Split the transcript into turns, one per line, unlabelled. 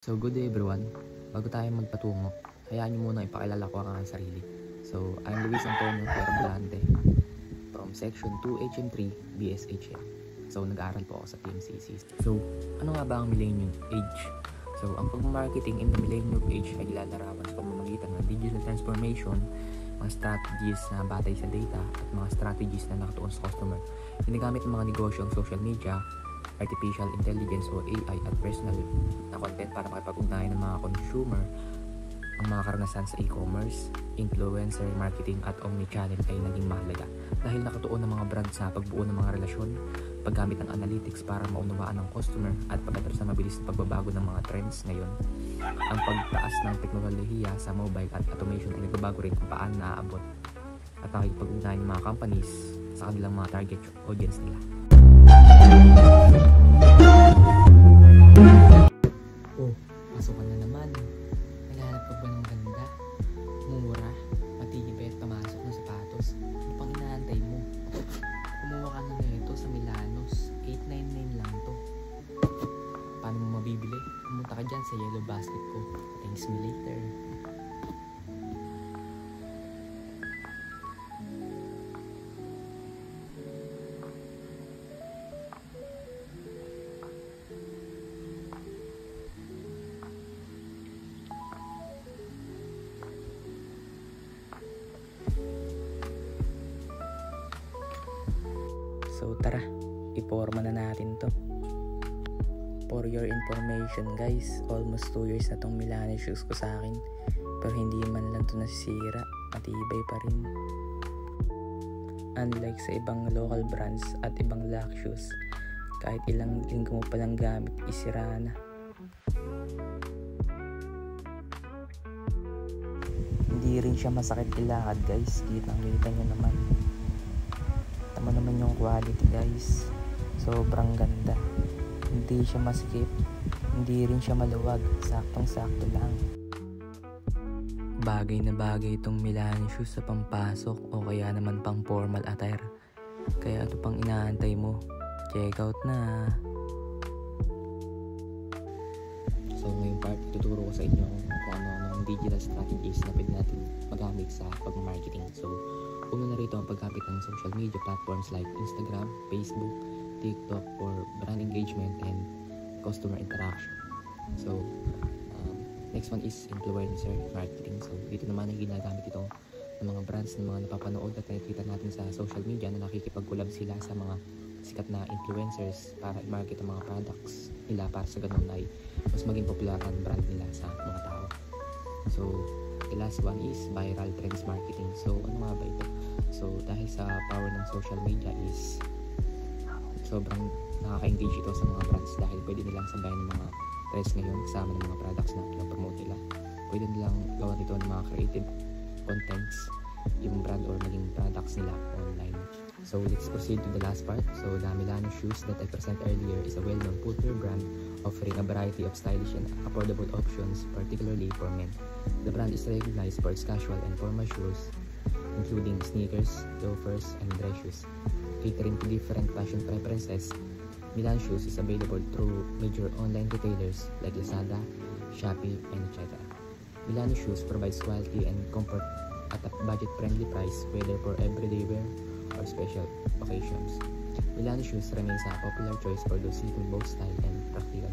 So good day everyone, bago tayo magpatungo, hayaan niyo muna ipakilala ko ang aking sarili. So I'm Luis Antonio Perbolante from section 2HM3 BSHM. So nag-aaral po ako sa PMCC. So ano nga ba ang millennium age? So ang pag-marketing in the millennium age ay nilalarawan sa pamamagitan ng digital transformation, mga strategies na batay sa data at mga strategies na nakatuon sa customer. Ginagamit ng mga negosyo ang social media, artificial intelligence o AI at personal na content para makipag-ugnayan ng mga consumer. Ang mga karanasan sa e-commerce, influencer marketing at omnichannel ay naging mahalaga dahil nakatuon ng mga brand sa pagbuo ng mga relasyon, paggamit ng analytics para maunawaan ng customer at pag-adapt sa mabilis na pagbabago ng mga trends ngayon. Ang pagtaas ng teknolohiya sa mobile at automation ay nagbabago rin kung paano naaabot at nakikipag-ugnayan ng mga companies sa kanilang mga target audience nila. Oh, pasok ka na naman. Naghahanap ka ba ng ganda, mura, matibay at pamasok ng sapatos? Ano pang inaantay mo? Kumuha ka na nito sa Milanos. 899 lang to. Paano mo mabibili? Pumunta ka dyan sa yellow basket ko. Thanks me later. So tara, iporma na natin to. For your information guys, almost 2 years na tong Milano shoes ko sa akin. Pero hindi man lang to nasisira, matibay pa rin. Unlike sa ibang local brands at ibang lock shoes, kahit ilang linggo mo palang gamit, isira na. Hindi rin siya masakit ilakad guys, kitang-kita nyo naman. Tama naman yung quality guys, sobrang ganda. Hindi siya masikip, hindi rin siya maluwag, saktong-sakto lang. Bagay na bagay itong Milano shoes sa pampasok o kaya naman pang formal attire. Kaya ito pang inaantay mo, check out na. So ngayong part, tuturo ko sa inyo kung ano-ano ang digital strategies na pwede natin magamit sa pag-marketing. So una na rito ang paggamit ng social media platforms like Instagram, Facebook, TikTok for brand engagement and customer interaction. So next one is influencer marketing. So dito naman ay ginagamit ito ng mga brands ng mga napapanood at nakikita natin sa social media na nakikipag-collab sila sa mga sikat na influencers para i-market ang mga products nila para sa ganun ay mas maging popular ang brand nila sa mga tao. So the last one is viral trends marketing. So ano nga ba ito? So dahil sa power ng social media is sobrang nakaka-engage ito sa mga brands dahil pwede nilang sabayan ng mga trends ngayon kasama ng mga products na pinapromote nila. Pwede nilang gawa nito ng mga creative contents yung brand or maging products nila online. So let's proceed to the last part. So the Milano shoes that I present earlier is a well-known footwear brand offering a variety of stylish and affordable options, particularly for men. The brand is recognized for its casual and formal shoes, including sneakers, loafers, and dress shoes. Catering to different fashion preferences, Milano shoes is available through major online retailers like Lazada, Shopee, and etc. Milano shoes provides quality and comfort at a budget-friendly price, whether for everyday wear or special occasions. Milano shoes remains a popular choice for those seeking both style and practical